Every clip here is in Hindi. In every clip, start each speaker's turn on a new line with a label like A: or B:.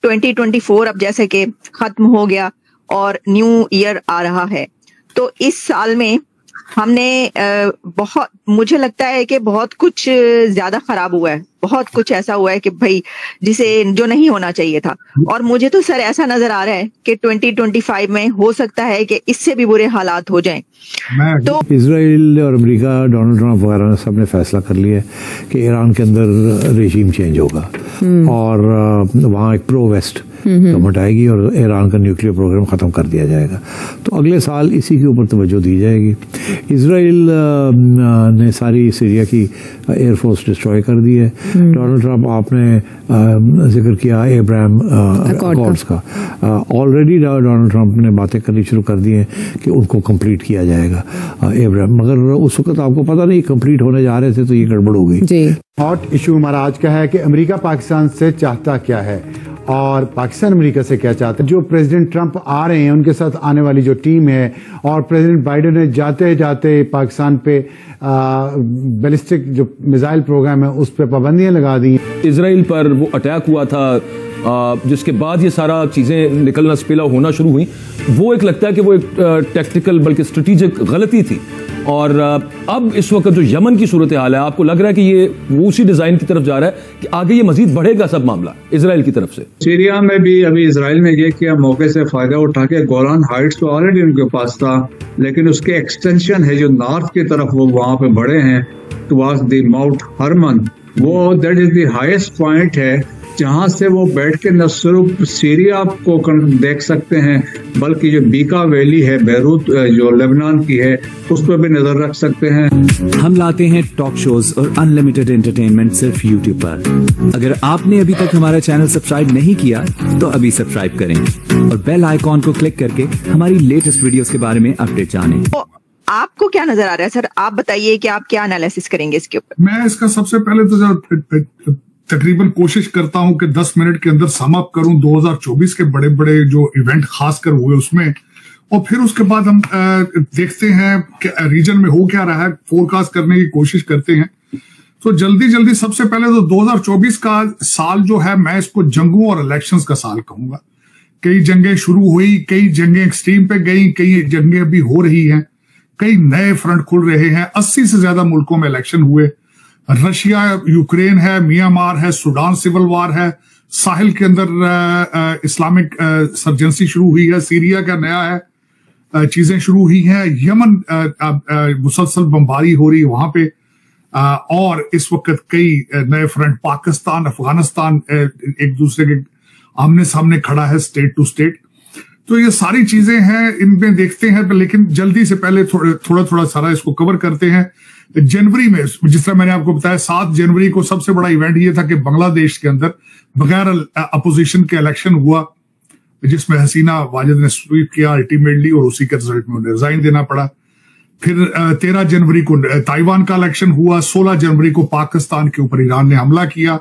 A: 2024 अब जैसे कि खत्म हो गया और न्यू ईयर आ रहा है, तो इस साल में हमने बहुत, मुझे लगता है कि बहुत कुछ ज्यादा खराब हुआ है, बहुत कुछ ऐसा हुआ है कि भाई जिसे जो नहीं होना चाहिए था। और मुझे तो सर ऐसा नजर आ रहा है कि 2025 में हो सकता है कि इससे भी बुरे हालात हो जाएं।
B: तो इजराइल और अमेरिका, डोनाल्ड ट्रंप वगैरह ने सबने फैसला कर लिया है कि ईरान के अंदर रेजीम चेंज होगा और वहाँ एक प्रो वेस्ट गवर्नमेंट आएगी और ईरान का न्यूक्लियर प्रोग्राम ख़त्म कर दिया जाएगा। तो अगले साल इसी के ऊपर तवज्जो दी जाएगी। इजराइल ने सारी सीरिया की एयरफोर्स डिस्ट्रॉय कर दी है। डोनाल्ड ट्रंप, आपने जिक्र किया एब्राहम अकॉर्ड्स का, ऑलरेडी डोनाल्ड ट्रंप ने बातें करनी शुरू कर दी हैं कि उनको कंप्लीट किया जाएगा एब्राहम, मगर उस वक्त आपको पता नहीं कंप्लीट होने जा रहे थे तो ये गड़बड़ हो गई।
C: हॉट इशू हमारा आज का है कि अमेरिका पाकिस्तान से चाहता क्या है और पाकिस्तान अमेरिका से क्या चाहता है। जो प्रेसिडेंट ट्रंप आ रहे हैं उनके साथ आने वाली जो टीम है, और प्रेसिडेंट बाइडेन ने जाते जाते पाकिस्तान पे बैलिस्टिक जो मिसाइल प्रोग्राम है उस पर पाबंदियां लगा दी।
D: इजराइल पर वो अटैक हुआ था जिसके बाद ये सारा चीजें निकलना स्पिल होना शुरू हुई, वो एक लगता है कि वो एक टैक्टिकल बल्कि स्ट्रेटेजिक गलती थी। और अब इस वक्त जो यमन की सूरत हाल है, आपको लग रहा है कि ये वो उसी डिजाइन की तरफ जा रहा है कि आगे ये मजीद बढ़ेगा सब मामला इजराइल की तरफ से।
E: सीरिया में भी अभी इजराइल ने ये किया, मौके से फायदा उठा के गोलान हाइट्स तो ऑलरेडी उनके पास था, लेकिन उसके एक्सटेंशन है जो नॉर्थ की तरफ वो वहां पे बढ़े हैं टुवर्ड्स द माउंट हरमन, वो that is the highest point है जहां से वो बैठ के न सिर्फ सीरिया को देख सकते हैं बल्कि जो बीका वैली है बैरूत जो लेबनान की है उस पर भी नजर रख सकते हैं।
F: हम लाते हैं टॉक शोज और अनलिमिटेड एंटरटेनमेंट सिर्फ यूट्यूब पर। अगर आपने अभी तक हमारा चैनल सब्सक्राइब नहीं किया तो अभी सब्सक्राइब करें और बेल आइकॉन को क्लिक करके हमारी लेटेस्ट वीडियोस के बारे में अपडेट जानें।
A: तो आपको क्या नजर आ रहा है सर? आप बताइए कि आप क्या एनालिसिस करेंगे इसके ऊपर।
G: मैं इसका सबसे पहले तो तकरीबन कोशिश करता हूं कि 10 मिनट के अंदर सम अप करूं 2024 के बड़े बड़े जो इवेंट खासकर हुए उसमें, और फिर उसके बाद हम देखते हैं कि रीजन में हो क्या रहा है, फोरकास्ट करने की कोशिश करते हैं। तो जल्दी सबसे पहले तो 2024 का साल जो है मैं इसको जंगों और इलेक्शंस का साल कहूंगा। कई जंगें शुरू हुई, कई जंगें एक्सट्रीम पे गई, कई जंगें अभी हो रही हैं, कई नए फ्रंट खुल रहे हैं। 80 से ज्यादा मुल्कों में इलेक्शन हुए। रशिया, यूक्रेन है, म्यांमार है, सूडान सिविल वार है, साहिल के अंदर इस्लामिक सर्जेंसी शुरू हुई है, सीरिया का नया है, चीजें शुरू हुई हैं, यमन मुसलसल बमबारी हो रही है वहां पे, और इस वक्त कई नए फ्रंट, पाकिस्तान, अफगानिस्तान एक दूसरे के आमने सामने खड़ा है स्टेट टू स्टेट। तो ये सारी चीजें हैं, इनमें देखते हैं, लेकिन जल्दी से पहले थोड़ा सारा इसको कवर करते हैं। जनवरी में, जिस तरह मैंने आपको बताया, 7 जनवरी को सबसे बड़ा इवेंट ये था कि बांग्लादेश के अंदर बगैर अपोजिशन के इलेक्शन हुआ जिसमें हसीना वाजिद ने स्वीप किया अल्टीमेटली, और उसी के रिजल्ट में उन्हें रिजाइन देना पड़ा। फिर 13 जनवरी को ताइवान का इलेक्शन हुआ। 16 जनवरी को पाकिस्तान के ऊपर ईरान ने हमला किया।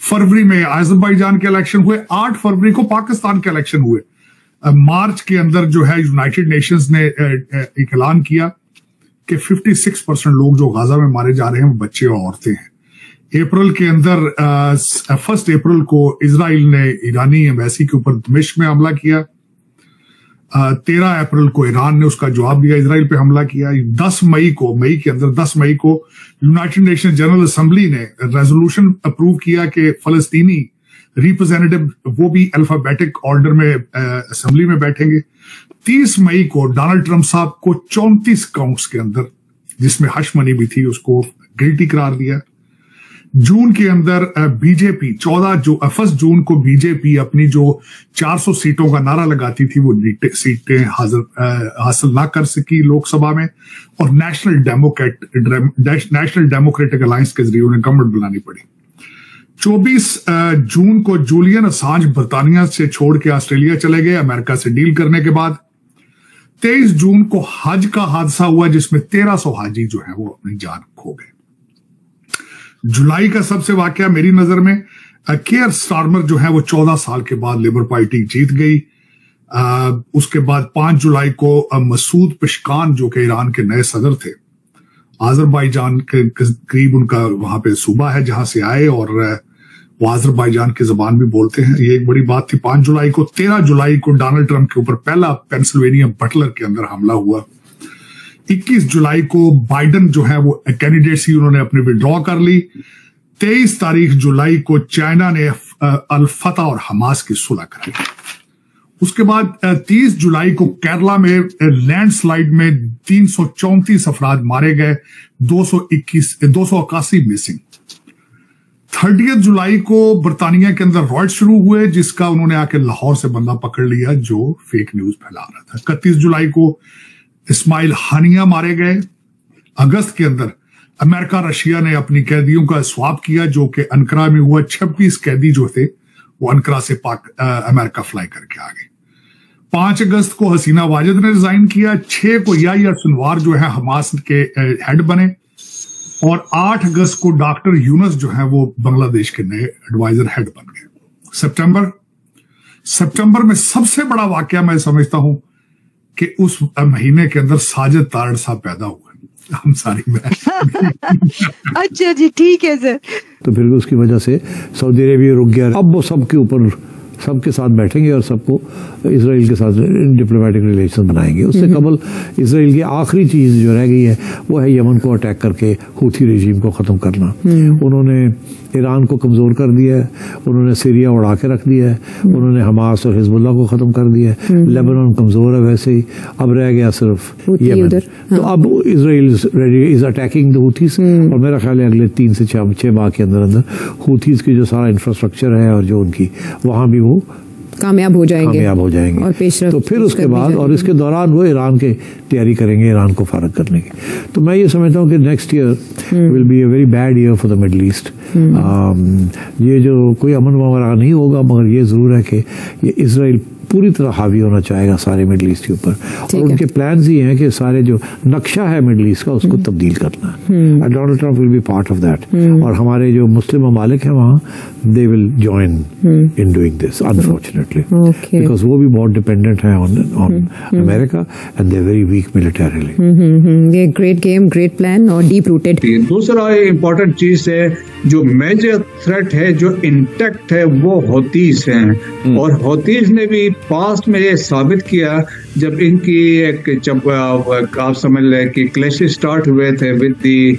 G: फरवरी में अजरबैजान के इलेक्शन हुए। 8 फरवरी को पाकिस्तान के इलेक्शन हुए। मार्च के अंदर जो है यूनाइटेड नेशंस ने एक ऐलान किया कि 56% लोग जो गाजा में मारे जा रहे हैं वो बच्चे और औरतें हैं। अप्रैल के अंदर 1 अप्रैल को इजराइल ने ईरानी एम्बेसी के ऊपर दमिश्क में हमला किया। 13 अप्रैल को ईरान ने उसका जवाब दिया, इजराइल पे हमला किया। 10 मई को यूनाइटेड नेशन जनरल असेंबली ने रेजोल्यूशन अप्रूव किया कि फलस्तीनी रिप्रेजेंटेटिव वो भी अल्फाबेटिक ऑर्डर में असेंबली में बैठेंगे। 30 मई को डोनाल्ड ट्रंप साहब को 34 काउंट्स के अंदर, जिसमें हश मनी भी थी, उसको गिल्टी करार दिया। जून के अंदर बीजेपी 1 जून को बीजेपी अपनी जो 400 सीटों का नारा लगाती थी वो सीटें हासिल ना कर सकी लोकसभा में, और नेशनल डेमोक्रेटिक अलायंस के जरिए उन्हें गवर्नमेंट बनानी पड़ी। 24 जून को जूलियन असांज बर्तानिया से छोड़ के ऑस्ट्रेलिया चले गए अमेरिका से डील करने के बाद। 23 जून को हज का हादसा हुआ जिसमें 1300 हाजी जो है वो अपनी जान खो गए। जुलाई का सबसे वाकया मेरी नजर में केयर स्टारमर जो है वो 14 साल के बाद लेबर पार्टी जीत गई। उसके बाद 5 जुलाई को मसूद पेशकान जो कि ईरान के नए सदर थे, अजरबैजान के करीब उनका वहां पे सूबा है जहां से आए, और वो अजरबैजान की जबान भी बोलते हैं। ये एक बड़ी बात थी। 5 जुलाई को 13 जुलाई को डोनाल्ड ट्रंप के ऊपर पहला पेंसिल्वेनिया बटलर के अंदर हमला हुआ। 21 जुलाई को बाइडन जो है वो कैंडिडेटसी उन्होंने अपने विड्रॉ कर ली। 23 तारीख जुलाई को चाइना ने अल फतह और हमास की सुलह कराई। उसके बाद 30 जुलाई को केरला में लैंडस्लाइड में 334 अफराद मारे गए, 281 मिसिंग। 30 जुलाई को बरतानिया के अंदर रॉयट शुरू हुए, जिसका उन्होंने आके लाहौर से बंदा पकड़ लिया जो फेक न्यूज फैला रहा था। 31 जुलाई को इस्माइल हानिया मारे गए। अगस्त के अंदर अमेरिका रशिया ने अपनी कैदियों का स्वाप किया, जो कि अनकरा में हुआ। 26 कैदी जो थे वो अनकरा से अमेरिका फ्लाई करके आ गए। 5 अगस्त को हसीना वाजिद ने रिजाइन किया। 6 को याहिया सिनवार जो है हमास के हेड बने, और 8 अगस्त को डॉक्टर यूनुस जो है वो बांग्लादेश के नए एडवाइजर हेड बन गए। सितंबर में सबसे बड़ा वाकया मैं समझता हूं कि उस महीने के अंदर साजिद तारड़ साहब पैदा हुए। हम सारी में
A: अच्छा जी, ठीक है सर।
B: तो फिर उसकी वजह से सऊदी अरेबिया रुक गया। अब वो सबके साथ बैठेंगे और सबको इजराइल के साथ डिप्लोमेटिक रिलेशन बनाएंगे। उससे कबल इजराइल की आखिरी चीज़ जो रह गई है वो है यमन को अटैक करके हूथी रेजिम को ख़त्म करना। उन्होंने ईरान को कमज़ोर कर दिया है, उन्होंने सीरिया उड़ा के रख दिया है, उन्होंने हमास और हिजबुल्लाह को ख़त्म कर दिया है। लेबनान कमज़ोर है वैसे ही, अब रह गया सिर्फ यमन। तो अब Israel is attacking the Houthis, और मेरा ख्याल है अगले 3 से 6 माह के अंदर हूथीज की जो सारा इंफ्रास्ट्रक्चर है और जो उनकी वहाँ भी वो
H: कामयाब हो जाएंगे
B: और तो फिर उसके बाद और इसके दौरान वो ईरान के तैयारी करेंगे ईरान को फारग करने की। तो मैं ये समझता हूँ कि next year will be a very bad year for the middle east. ये जो कोई अमन वगैरह नहीं होगा, मगर ये जरूर है कि ये इजराइल पूरी तरह हावी होना चाहेगा सारे मिडल ईस्ट के ऊपर, और उनके प्लान्स ही हैं कि सारे जो नक्शा है मिडल ईस्ट का उसको तब्दील करना है। Donald Trump will be part of that, और हमारे जो मुस्लिम ममालिक हैं वहाँ they will join in doing this unfortunately, because वो भी बहुत डिपेंडेंट है on America and they very weak militarily.
H: ये ग्रेट गेम, ग्रेट प्लान और डीप रूटेड।
E: दूसरा इम्पोर्टेंट चीज है, जो मेजर थ्रेट है जो इंटैक्ट है वो हौतीस हैं, और हौतीस ने भी पास्ट में ये साबित किया जब इनकी जब आप समझ लें कि क्लैशेस स्टार्ट हुए थे with the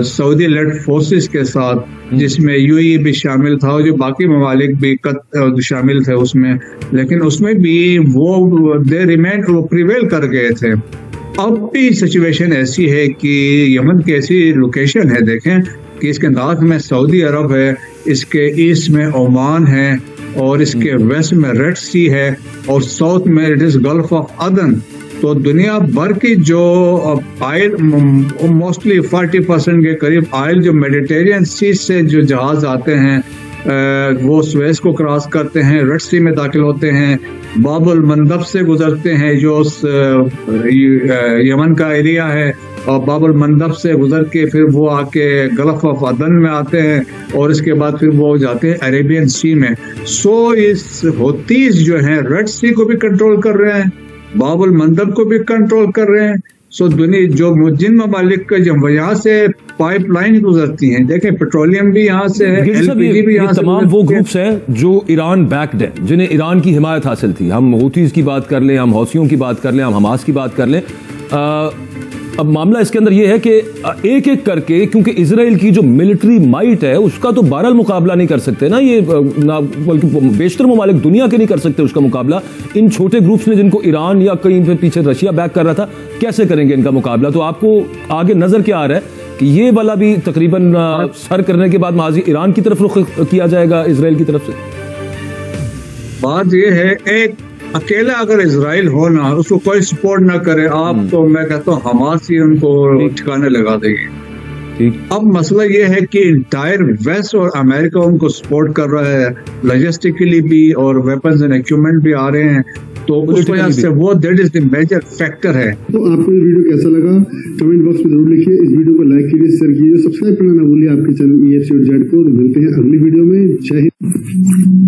E: Saudi led forces के साथ, जिसमें यूएई भी शामिल था और जो बाकी ममालिक भी शामिल थे उसमें, लेकिन उसमें भी वो दे रिमेन वो प्रिवेल कर गए थे। अब भी सिचुएशन ऐसी है कि यमन की ऐसी लोकेशन है, देखें कि इसके नॉर्थ में सऊदी अरब है, इसके ईस्ट में ओमान है, और इसके वेस्ट में रेड सी है, और साउथ में इट इज गल्फ ऑफ अदन। तो दुनिया भर की जो ऑयल मोस्टली 40% के करीब ऑयल जो मेडिटेरियन सी से जो जहाज आते हैं वो स्वेज को क्रॉस करते हैं, रेड सी में दाखिल होते हैं, बाबुल मंदब से गुजरते हैं जो यमन का एरिया है, और बाबुल मंदब से गुजर के फिर वो आके गल्फ ऑफ अदन में आते हैं, और इसके बाद फिर वो जाते हैं अरेबियन सी में। सो इस हौतीस जो है रेड सी को भी कंट्रोल कर रहे हैं, बाबुल मंदब को भी कंट्रोल कर रहे हैं। सो दुनिया जो जिन ममालिक का जब यहाँ से पाइपलाइन गुजरती हैं, देखें पेट्रोलियम भी यहाँ से है, एलपीजी भी यहाँ से,
D: तमाम वो ग्रुप्स हैं जो ईरान बैक्ड हैं, जिन्हें ईरान की हिमायत हासिल थी। हम हूतीज की बात कर लें, हम हौसियों की बात कर लें, हम हमास की बात कर लें। अब मामला इसके अंदर यह है कि एक एक करके, क्योंकि इजराइल की जो मिलिट्री माइट है उसका तो बहरहाल मुकाबला नहीं कर सकते ना ये, बल्कि बेशतर ममालिक दुनिया के नहीं कर सकते उसका मुकाबला। इन छोटे ग्रुप्स ने जिनको ईरान या कहीं पे पीछे रशिया बैक कर रहा था, कैसे करेंगे इनका मुकाबला? तो आपको आगे नजर क्या आ रहा है कि ये वाला भी तकरीबन सर करने के बाद माजी ईरान की तरफ रुख किया जाएगा इजराइल की तरफ से?
E: बात ये है, एक अकेला अगर इजराइल हो ना, उसको कोई सपोर्ट ना करे आप, तो मैं कहता हूँ हमास ही उनको ठिकाने लगा देगी। अब मसला ये है कि इंटायर वेस्ट और अमेरिका उनको सपोर्ट कर रहा है, लॉजिस्टिकली भी और वेपन्स एंड इक्विपमेंट भी आ रहे हैं, तो उस वजह से वो that is the major factor है।
I: तो आपको ये वीडियो कैसा लगा कमेंट बॉक्स में जरूर लिखिए, इस वीडियो को लाइक कीजिए, शेयर कीजिए, सब्सक्राइब करना ना भूलिए आपके चैनल EFC और जेड को। मिलते हैं अगली वीडियो में। जय हिंद।